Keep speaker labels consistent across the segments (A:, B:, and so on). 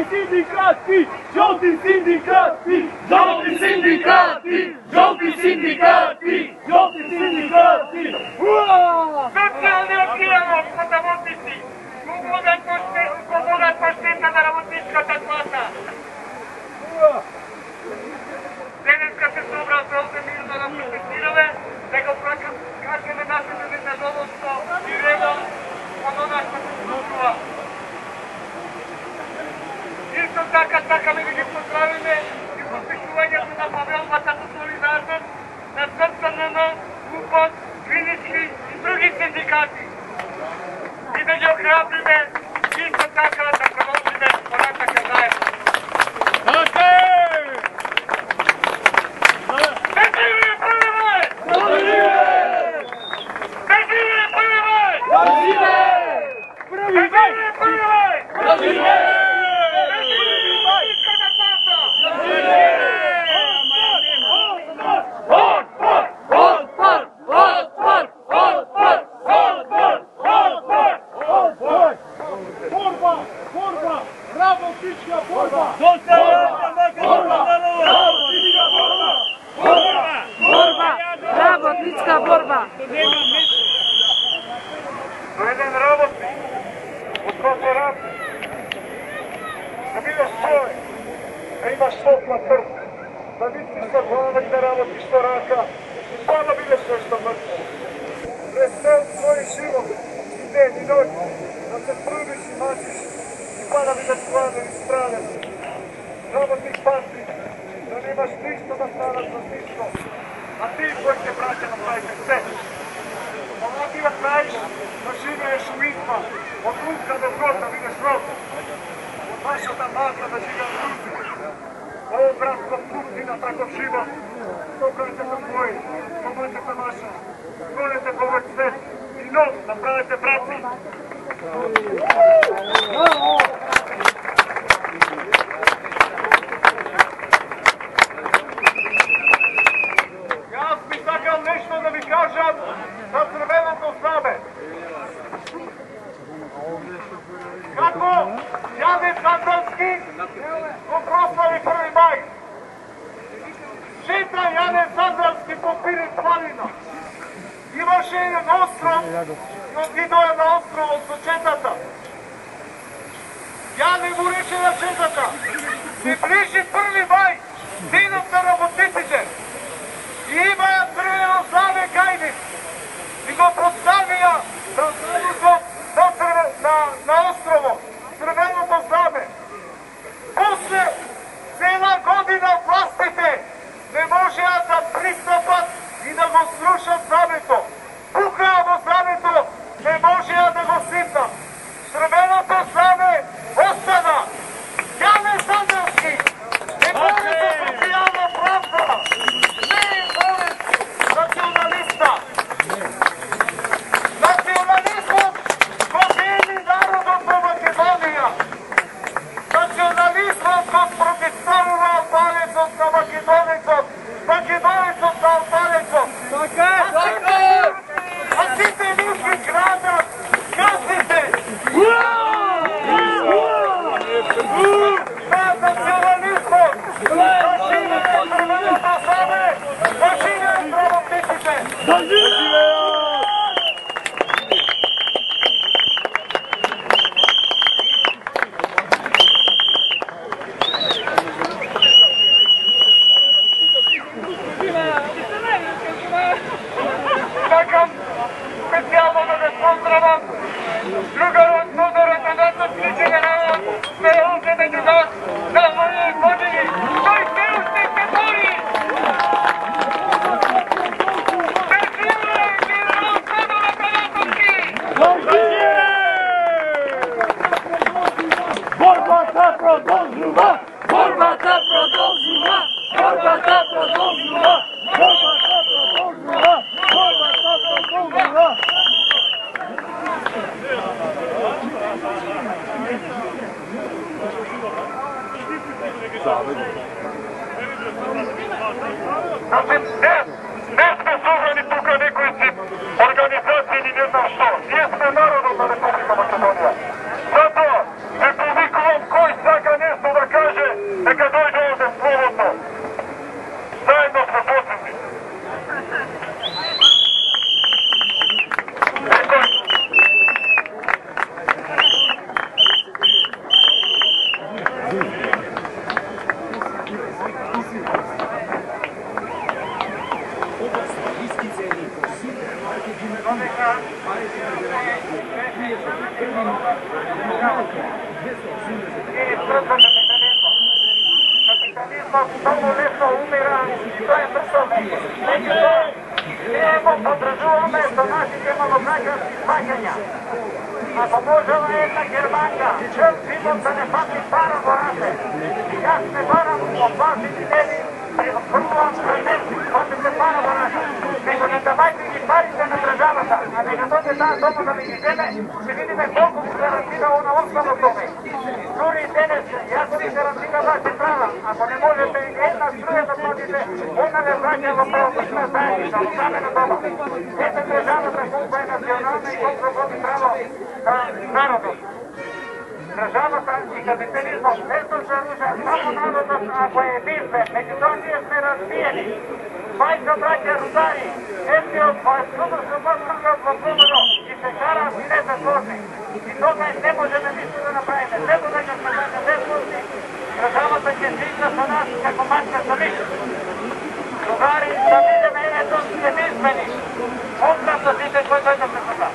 A: sindikati, žuti sindikati, žuti sindikati, žuti sindikati, žuti sindikati.
B: Socijalni oddijalog potavotnici, sloboda poštena narodničkата класа. Денеска се собралте овде мирно да протестираме, да го кажеме нашето незадоволство и редом од она што се случува. Исто така сакаме да ги поздравиме и подпишувањето на павелбата за солидарност на СРЦНН, УПОС, Винички и други синдикати. И да ги охрабриме исто така да продолжиме понатака заедно. Jedan robotnik od korporacije, da budeš čovjek, da imaš topla prsa, da misliš sa glava i da radiš sa raka, i stvarno budeš nešto mrtvo. Pred svoj život i den i noć, da se trudiš i mačiš i pa da budeš stvarno ispravljen. Robotnik pati, da nemaš ništa da staraš za ništa, a ti koji te braća napravite sve. Ovo ti da praviš, da živuješ u izma, od luka do grota vidiš roka, od vašata mata da žive u ruzi. Ovo bratstvo Putina, tako život, pokojete se moji, pomojte se vaša, volite pomoć svet i noć napravite braci. Jaz bi sakal nešto da vi kažem za crveното zname. Kako Janez Sandelski go proslavi 1. maj. Šeta Janez Sandelski po Pirit planina. Имаше jedan ostrov i odginuo je na ostrovu od Četata. Ja ne mu reče na Četata. Se bliži 1. maj, dinom na robotnicite. I ima ja crveno zname gajnik. I go postavija na ostrovo. Crveното zname. Posle cela godina vlastite ne može ja da pristupat i da go srušam znamето. Pukao go znamето, ne može ja da go sipnam. Crveното zname ostana. Janez Sandelski, ne bori za socijalna pravda. Ne bori nacionalista. Nacionalizmom ko deli narodom po Makedonija. Nacionalizmom ko protestarува Албанецот на Македонецот. Македонецот на Албанецот. А сите луки крадат, газите. На национализмот. Да живее crveното знаме. Да живеят работниците. Да живеят! Čekam specijalno da ne pozdravam druga Todora Tanatovski generala sve ovdje među nas na mojoj godini koji ste u Tekaturi. Da žive general Todora Tanatovski!
A: Borbata продолжува! Borbata продолжува! Borbata продолжува! Borbata продолжува! Borbata продолжува!
B: Znači, ne smo služeni tuka nekojici organizacije ni ne znam što. Jesmo narodom na Republika Makedonija. Zato se povikujem koji sada ne zna neka dođe ovdje slobodno. Zajedno smo potrebni. Kapitalizam nešto umira i to je mrtvo. Nijemo podražuvame što naših imamo građanskih svađanja. Ako može ova jedna Germanka, čel život da ne pati para vorate. Ja se varam opasiti tebi, prvo prenesiti, patite para vorate. Nego ne davajte mi parite na državata, a neka dođe dan doma da mi ideme, će vidime koliko mi garantirao na ostalo tome. Curi i Denes, ja sam mi garantira vaše prava. Ako ne možete jedna struje da platite, onda ne vraćamo pravopustna zajednica, ustavljena doma. Jedna državata kupa je nacionalna i koliko vodi pravo narodom. Državata i kapitalizmom ne sluša ruža samo narodom ako je jedinstven, međutom nije sme razbijeni. Majka, braća, rudari, etio, pa je super su postavljao potpuno i šećara i nezasložni. I toga ne možemo ništa da napravimo. Ne bude ga smo da nezasložni, državata će stigla sa nas kako mačka sa liš. Rudari, da vide mene, to su jedinstveni. Onda sa sviđe koji dođe se sada.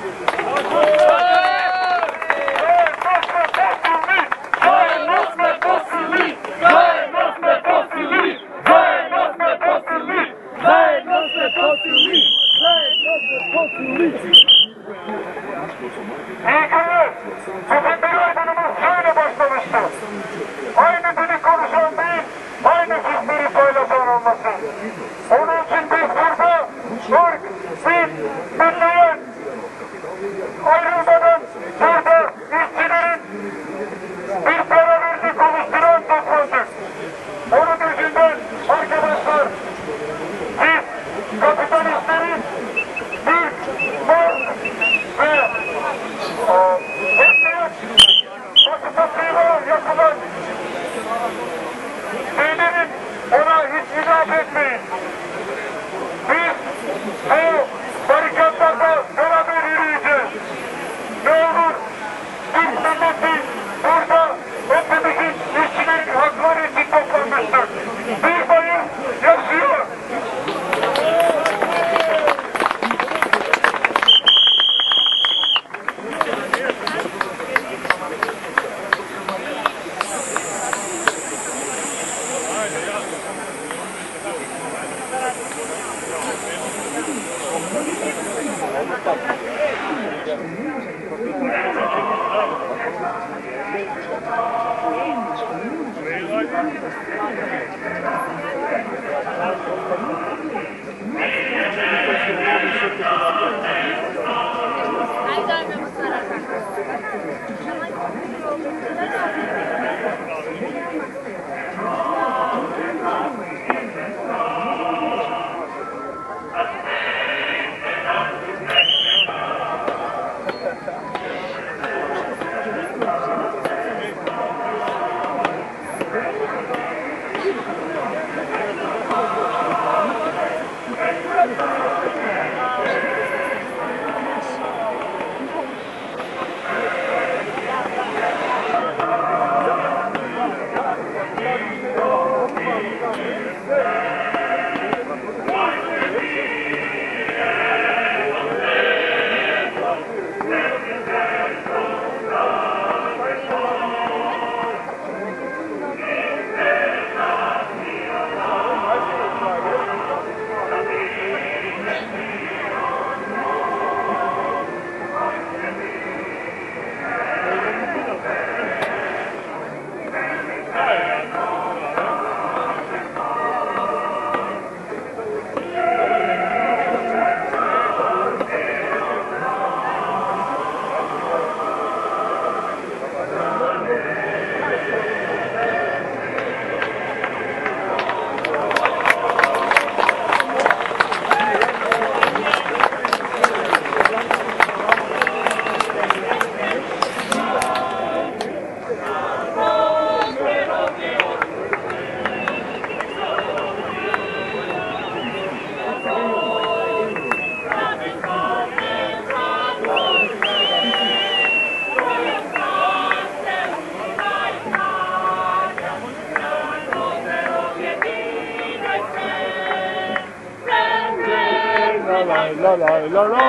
A: la la la la.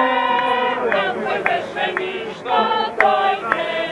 C: Ne beše ništa, daj ne